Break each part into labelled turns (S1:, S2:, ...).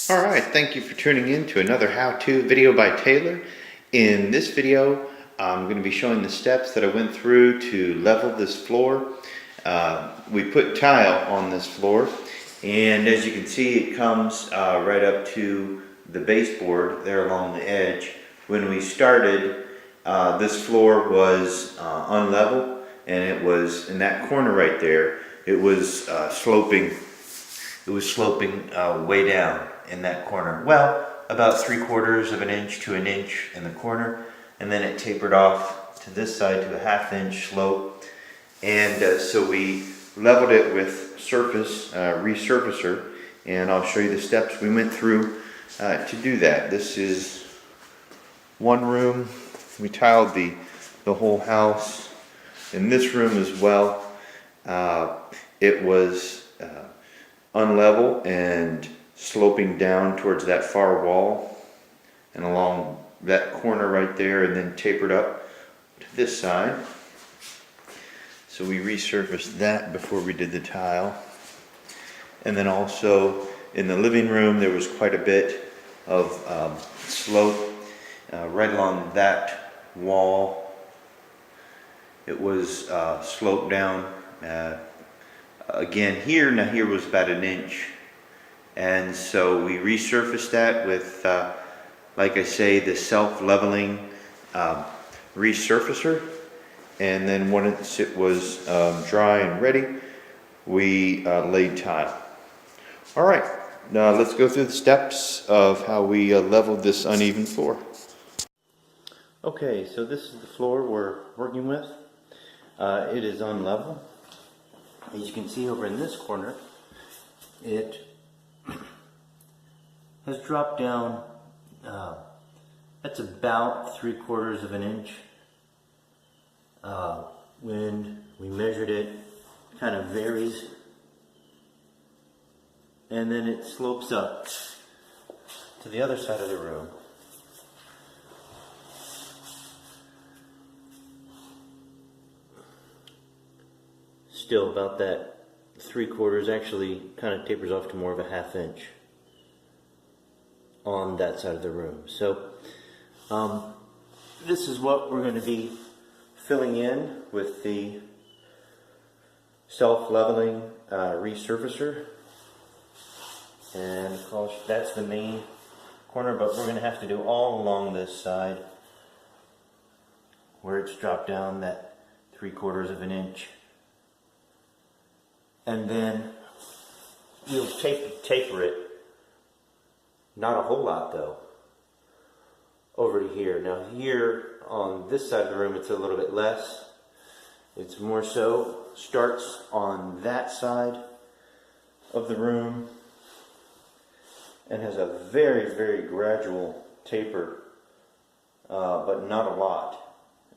S1: Alright, thank you for tuning in to another how-to video by Taylor. In this video, I'm going to be showing the steps that I went through to level this floor. We put tile on this floor, and as you can see, it comes right up to the baseboard there along the edge. When we started, this floor was unlevel, and it was in that corner right there. It was sloping. It was sloping way down in that corner. Well, about 3/4 of an inch to an inch in the corner, and then it tapered off to this side to a 1/2 inch slope. And so we leveled it with surface resurfacer, and I'll show you the steps we went through to do that. This is one room. We tiled the whole house. In this room as well, it was unlevel and sloping down towards that far wall and along that corner right there, and then tapered up to this side. So we resurfaced that before we did the tile. And then also in the living room there was quite a bit of slope right along that wall. It was sloped down again here. Now here was about an inch, and so we resurfaced that with like I say, the self-leveling resurfacer. And then once it was dry and ready, we laid tile. Alright, now let's go through the steps of how we leveled this uneven floor. Okay, so this is the floor we're working with. It is unlevel. As you can see over in this corner, it has dropped down, that's about 3/4 of an inch. When we measured it, kind of varies, and then it slopes up to the other side of the room. Still about that 3/4, actually kind of tapers off to more of a 1/2 inch on that side of the room. So this is what we're going to be filling in with the self-leveling resurfacer. And of course that's the main corner, but we're going to have to do all along this side where it's dropped down that 3/4 of an inch. And then we'll taper it, not a whole lot though, over to here. Now here on this side of the room it's a little bit less. It's more so starts on that side of the room and has a very, very gradual taper, but not a lot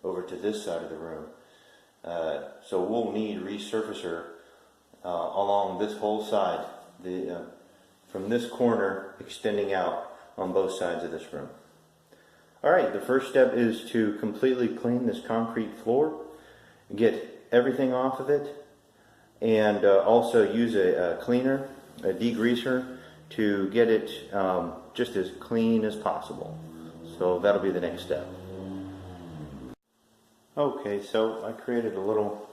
S1: over to this side of the room. So we'll need resurfacer along this whole side, from this corner extending out on both sides of this room. Alright, the first step is to completely clean this concrete floor, get everything off of it, and also use a cleaner, a degreaser, to get it just as clean as possible. So that'll be the next step. Okay, so I created a little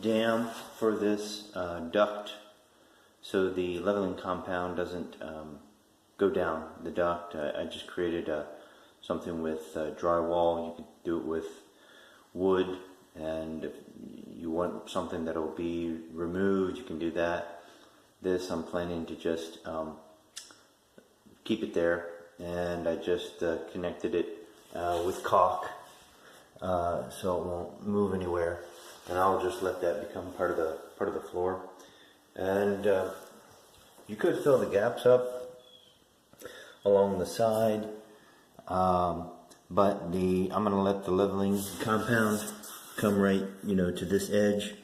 S1: dam for this duct so the leveling compound doesn't go down the duct. I just created something with drywall. You could do it with wood, and if you want something that will be removed, you can do that. This I'm planning to just keep it there, and I just connected it with caulk so it won't move anywhere. And I'll just let that become part of the floor. And you could fill the gaps up along the side, but I'm going to let the leveling compound come right, to this edge,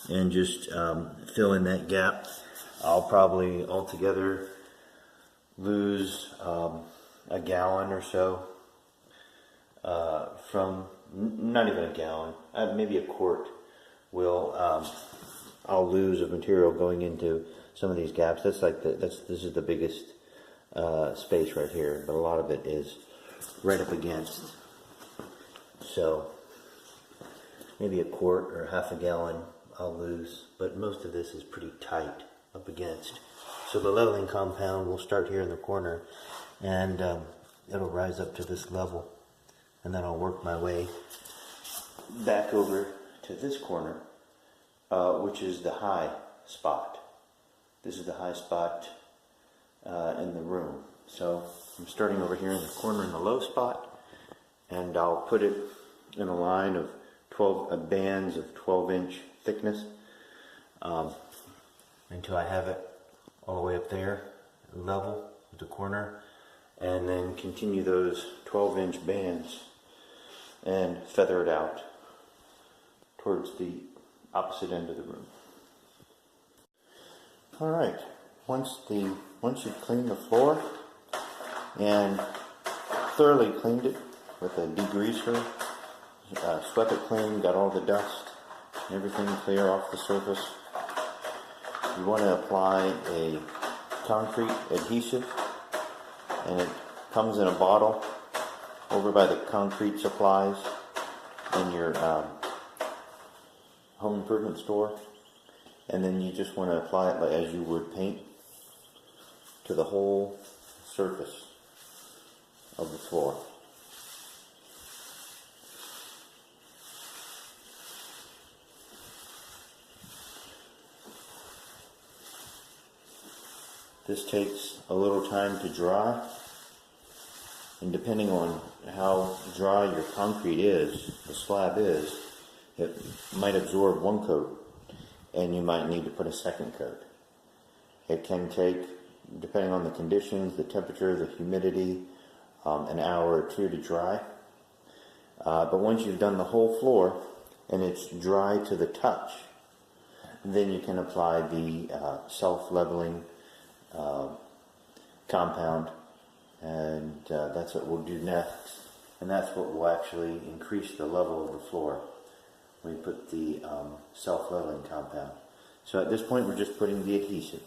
S1: and just fill in that gap. I'll probably altogether lose a gallon or so from, not even a gallon, maybe a quart. I'll lose of material going into some of these gaps. That's like this is the biggest
S2: space right here, but a lot of it is right up against. So maybe a quart or half a gallon I'll lose, but most of this is pretty tight up against. So the leveling compound will start here in the corner, and it'll rise up to this level, and then I'll work my way back over to this corner, which is the high spot. This is the high spot in the room. So I'm starting over here in the corner in the low spot, and I'll put it in a line of 12 bands of 12-inch thickness until I have it all the way up there, level with the corner, and then continue those 12-inch bands and feather it out towards the opposite end of the room. All right, once you've cleaned the floor and thoroughly cleaned it with a degreaser, swept it clean, got all the dust and everything clear off the surface, you want to apply a concrete adhesive, and it comes in a bottle over by the concrete supplies in your home improvement store, and then you just want to apply it as you would paint to the whole surface of the floor. This takes a little time to dry, and depending on how dry your concrete is, the slab is, it might absorb one coat, and you might need to put a second coat. It can take, depending on the conditions, the temperature, the humidity, an hour or two to dry. But once you've done the whole floor and it's dry to the touch, then you can apply the self-leveling compound, and that's what we'll do next, and that's what will actually increase the level of the floor. We put the self-leveling compound. So at this point we're just putting the adhesive.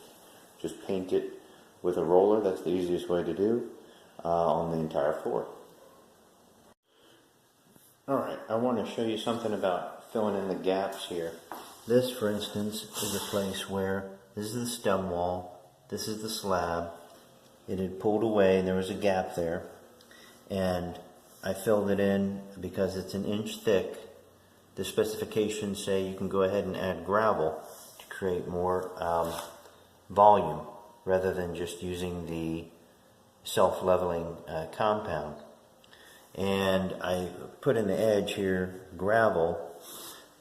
S2: Just paint it with a roller. That's the easiest way to do on the entire floor. Alright, I want to show you something about filling in the gaps here. This, for instance, is a place where this is the stem wall, this is the slab. It had pulled away and there was a gap there, and I filled it in because it's an inch thick. The specifications say you can go ahead and add gravel to create more volume rather than just using the self-leveling compound. And I put in the edge here gravel,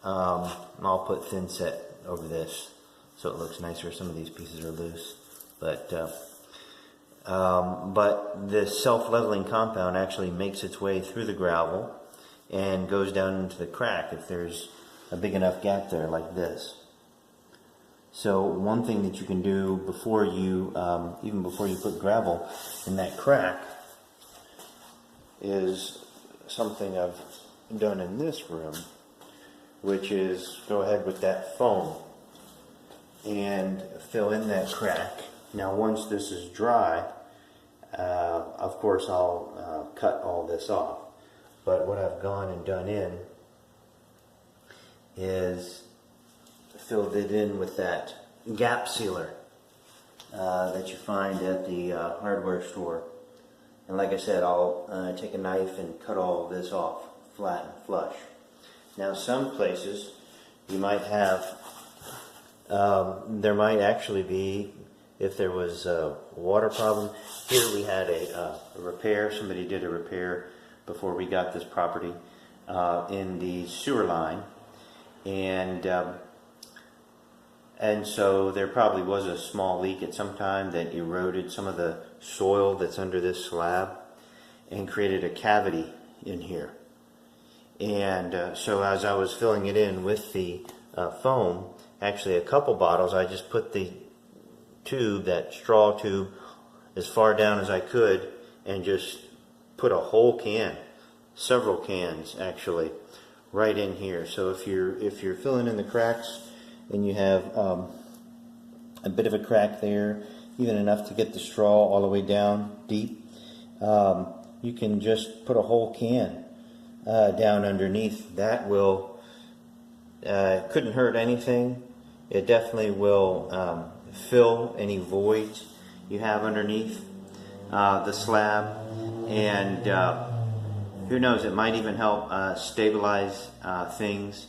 S2: and I'll put thin set over this so it looks nicer. Some of these pieces are loose, but this self-leveling compound actually makes its way through the gravel and goes down into the crack if there's a big enough gap there like this. So one thing that you can do before you, even before you put gravel in that crack, is something I've done in this room, which is go ahead with that foam and fill in that crack. Now once this is dry, of course I'll cut all this off. But what I've gone and done in is filled it in with that gap sealer that you find at the hardware store. And like I said, I'll take a knife and cut all of this off flat and flush. Now some places you might have, there might actually be, if there was a water problem. Here we had a repair, somebody did a repair before we got this property in the sewer line, and so there probably was a small leak at some time that eroded some of the soil that's under this slab and created a cavity in here. And so as I was filling it in with the foam, actually a couple bottles, I just put the tube, that straw tube, as far down as I could and just put a whole can, several cans actually, right in here. So if you're filling in the cracks and you have a bit of a crack there, even enough to get the straw all the way down deep, you can just put a whole can down underneath. That will couldn't hurt anything. It definitely will fill any voids you have underneath the slab, and who knows, it might even help stabilize things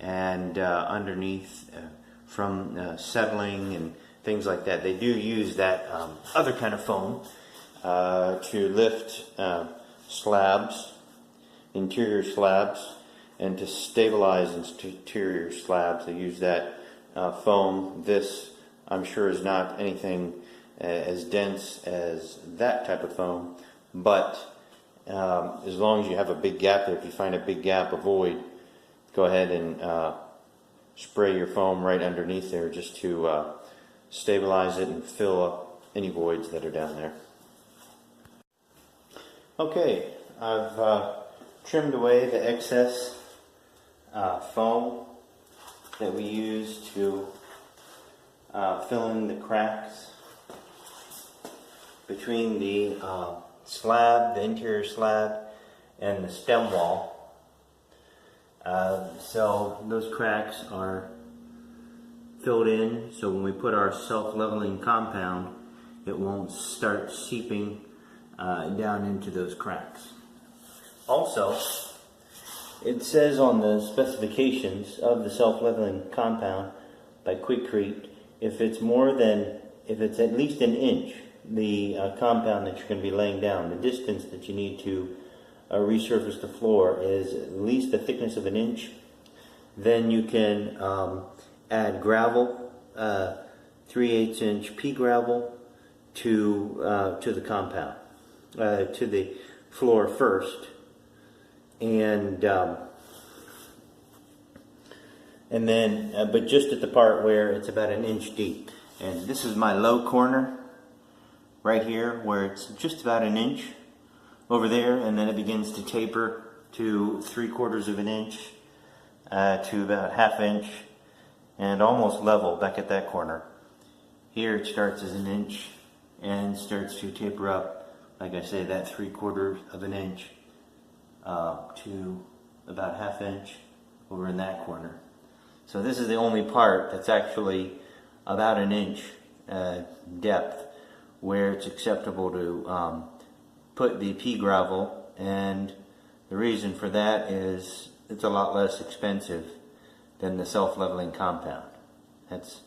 S2: and underneath from settling and things like that. They do use that other kind of foam to lift slabs, interior slabs, and to stabilize interior slabs. They use that foam. This, I'm sure, is not anything as dense as that type of foam, but as long as you have a big gap there, if you find a big gap, a void, go ahead and spray your foam right underneath there just to stabilize it and fill up any voids that are down there. Okay, I've trimmed away the excess foam that we use to fill in the cracks between the slab, the interior slab, and the stem wall. So those cracks are filled in, so when we put our self-leveling compound, it won't start seeping down into those cracks. Also, it says on the specifications of the self-leveling compound by Quikrete, if it's at least an inch, the compound that you're going to be laying down, the distance that you need to resurface the floor is at least the thickness of an inch, then you can add gravel, 3/8 inch pea gravel to the compound, to the floor first, and then but just at the part where it's about an inch deep. And this is my low corner right here, where it's just about an inch over there, and then it begins to taper to 3/4 of an inch to about 1/2 inch, and almost level back at that corner. Here it starts as an inch and starts to taper up, like I say, that 3/4 of an inch to about 1/2 inch over in that corner. So this is the only part that's actually about an inch depth where it's acceptable to put the pea gravel, and the reason for that is it's a lot less expensive than the self-leveling compound. That's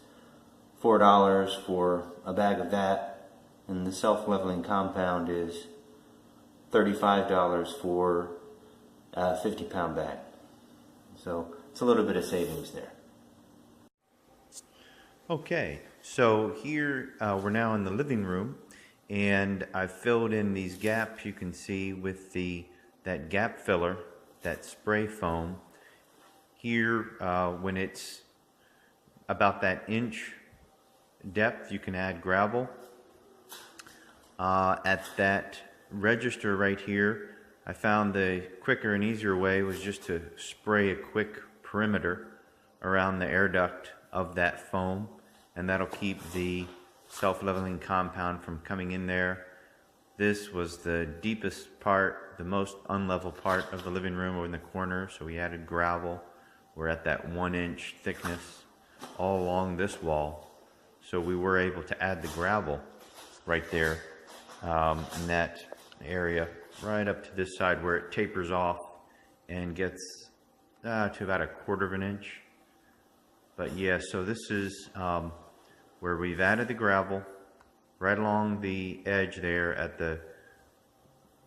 S2: $4 for a bag of that, and the self-leveling compound is $35 for a 50-pound bag. So it's a little bit of savings there.
S1: Okay, so here we're now in the living room, and I've filled in these gaps you can see with that gap filler, that spray foam. Here, when it's about that inch depth, you can add gravel. At that register right here, I found the quicker and easier way was just to spray a quick perimeter around the air duct of that foam, and that'll keep the self-leveling compound from coming in there. This was the deepest part, the most unlevel part of the living room over in the corner, so we added gravel. We're at that 1 inch thickness all along this wall, so we were able to add the gravel right there in that area, right up to this side where it tapers off and gets to about 1/4 of an inch. But yeah, so this is where we've added the gravel right along the edge there at the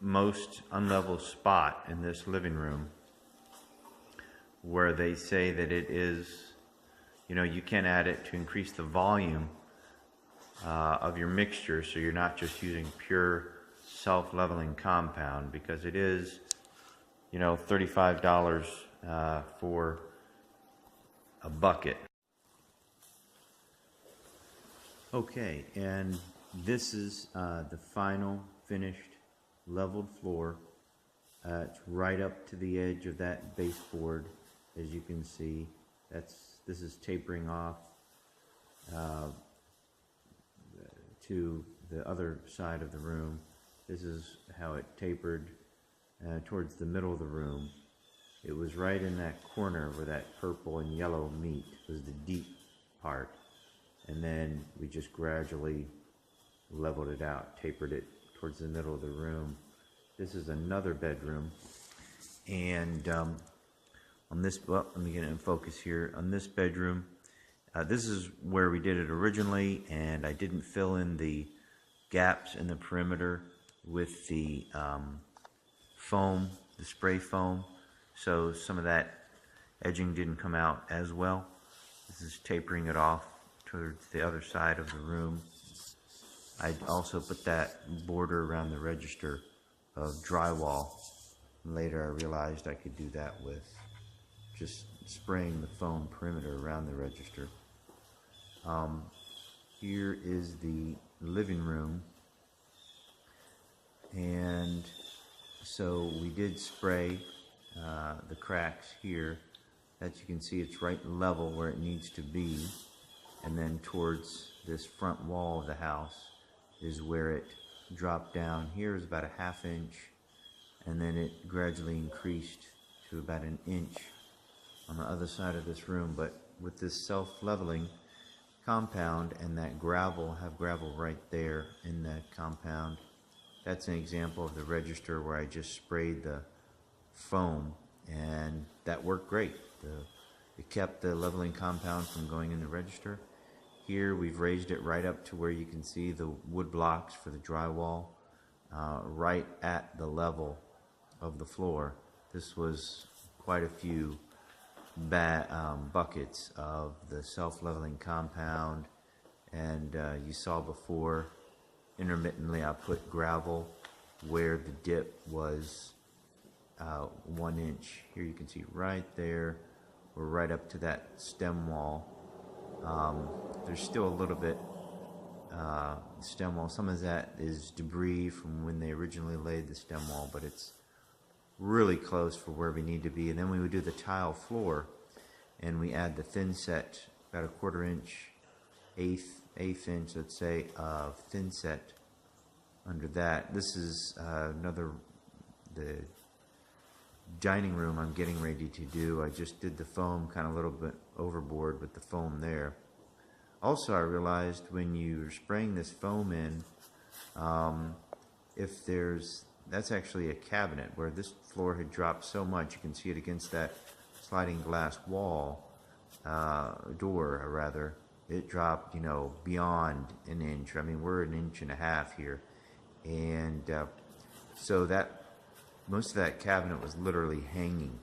S1: most unlevel spot in this living room, where they say that it is, you know, you can add it to increase the volume of your mixture, so you're not just using pure self-leveling compound, because it is, you know, $35 for a bucket. Okay, and this is the final finished leveled floor. It's right up to the edge of that baseboard, as you can see. This is tapering off
S3: to the other side of the room. This is how it tapered towards the middle of the room. It was right in that corner where that purple and yellow meet was the deep part. And then we just gradually leveled it out, tapered it towards the middle of the room. This is another bedroom. And on this, well, let me get it in focus here. On this bedroom, this is where we did it originally, and I didn't fill in the gaps in the perimeter with the foam, the spray foam. So some of that edging didn't come out as well. This is tapering it off towards the other side of the room. I also put that border around the register of drywall. Later I realized I could do that with just spraying the foam perimeter around the register. Here is the living room, and so we did spray the cracks here. As you can see, it's right level where it needs to be, and then towards this front wall of the house is where it dropped down. Here is about a ½ inch, and then it gradually increased to about 1 inch on the other side of this room. But with this self-leveling compound and that gravel, have gravel right there in that compound, that's an example of the register where I just sprayed the foam, and that worked great. It kept the leveling compound from going in the register. Here we've raised it right up to where you can see the wood blocks for the drywall, right at the level of the floor. This was quite a few buckets of the self-leveling compound, and you saw before, intermittently I put gravel where the dip was 1 inch. Here you can see right there, we're right up to that stem wall. There's still a little bit stem wall. Some of that is debris from when they originally laid the stem wall, but it's really close for where we need to be. And then we would do the tile floor, and we add the thin set, about a 1/4 inch, eighth inch, let's say, of thin set under that. This is the dining room I'm getting ready to do. I just did the foam kind of a little bit overboard with the foam there. Also, I realized when you're spraying this foam in, if that's actually a cabinet where this floor had dropped so much, you can see it against that sliding glass wall, door rather, it dropped, beyond 1 inch. I mean, we're 1.5 inches here. And so that most of that cabinet was literally hanging,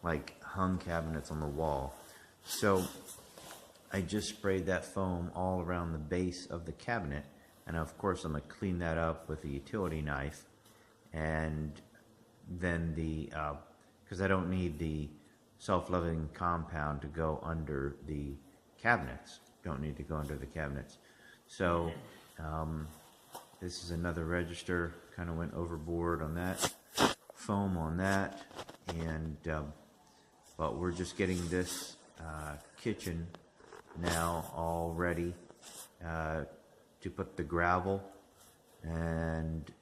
S3: like hung cabinets on the wall. So I just sprayed that foam all around the base of the cabinet, and of course I'm going to clean that up with a utility knife, and then because I don't need the self-leveling compound to go under the cabinets. Don't need to go under the cabinets. So this is another register, kind of went overboard on that, foam on that, and but we're just getting this kitchen now all ready to put the gravel, and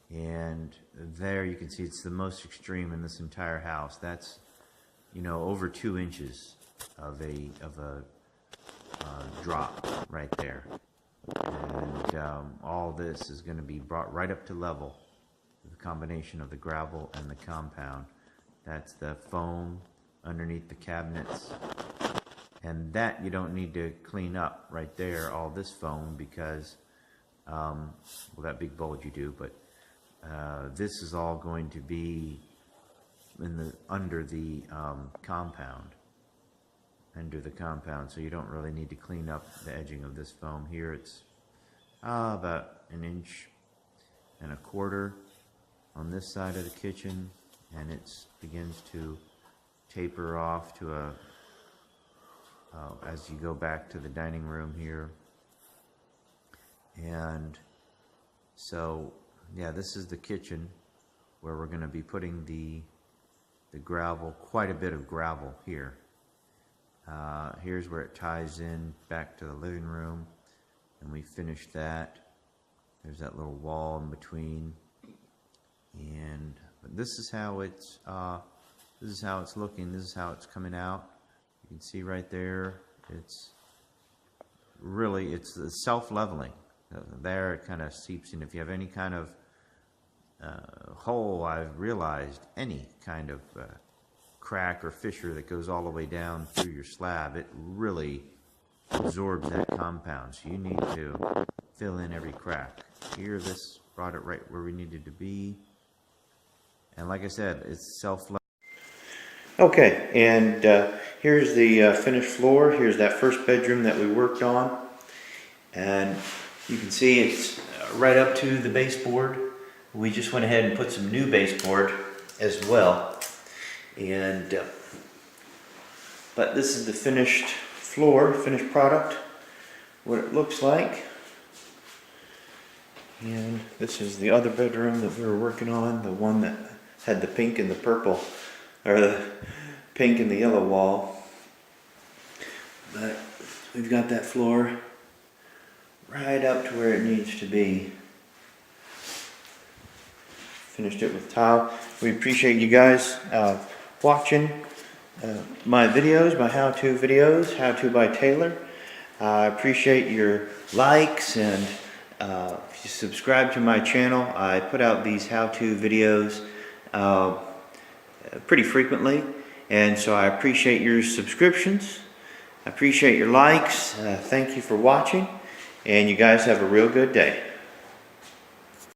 S3: there you can see it's the most extreme in this entire house. That's over 2 inches of a drop right there, and all this is going to be brought right up to level, the combination of the gravel and the compound. That's the foam underneath the cabinets, and that you don't need to clean up right there, all this foam, because well, that big bulge you do, but this is all going to be under the compound, so you don't really need to clean up the edging of this foam. Here it's about 1.25 inches on this side of the kitchen, and it begins to taper off to as you go back to the dining room here. And so yeah, this is the kitchen where we're going to be putting the gravel, quite a bit of gravel here. Here's where it ties in back to the living room, and we finished that. There's that little wall in between, and but this is how it's looking. This is how it's coming out. You can see right there. It's the self-leveling. There it kind of seeps in. If you have any kind of hole, I've realized any kind of crack or fissure that goes all the way down through your slab, it really absorbs that compound. So you need to fill in every crack. Here, this brought it right where we needed to be. And like I said, it's self-leveling.
S1: Okay, and here's the finished floor. Here's that first bedroom that we worked on. And you can see it's right up to the baseboard. We just went ahead and put some new baseboard as well. And but this is the finished floor, finished product, what it looks like. And this is the other bedroom that we were working on, the one that had the pink and the purple, or the pink and the yellow wall. But we've got that floor right up to where it needs to be. Finished it with tile. We appreciate you guys watching my videos, my how-to videos, How To by Taylor. I appreciate your likes, and if you subscribe to my channel, I put out these how-to videos pretty frequently, and so I appreciate your subscriptions. I appreciate your likes. Thank you for watching, and you guys have a real good day.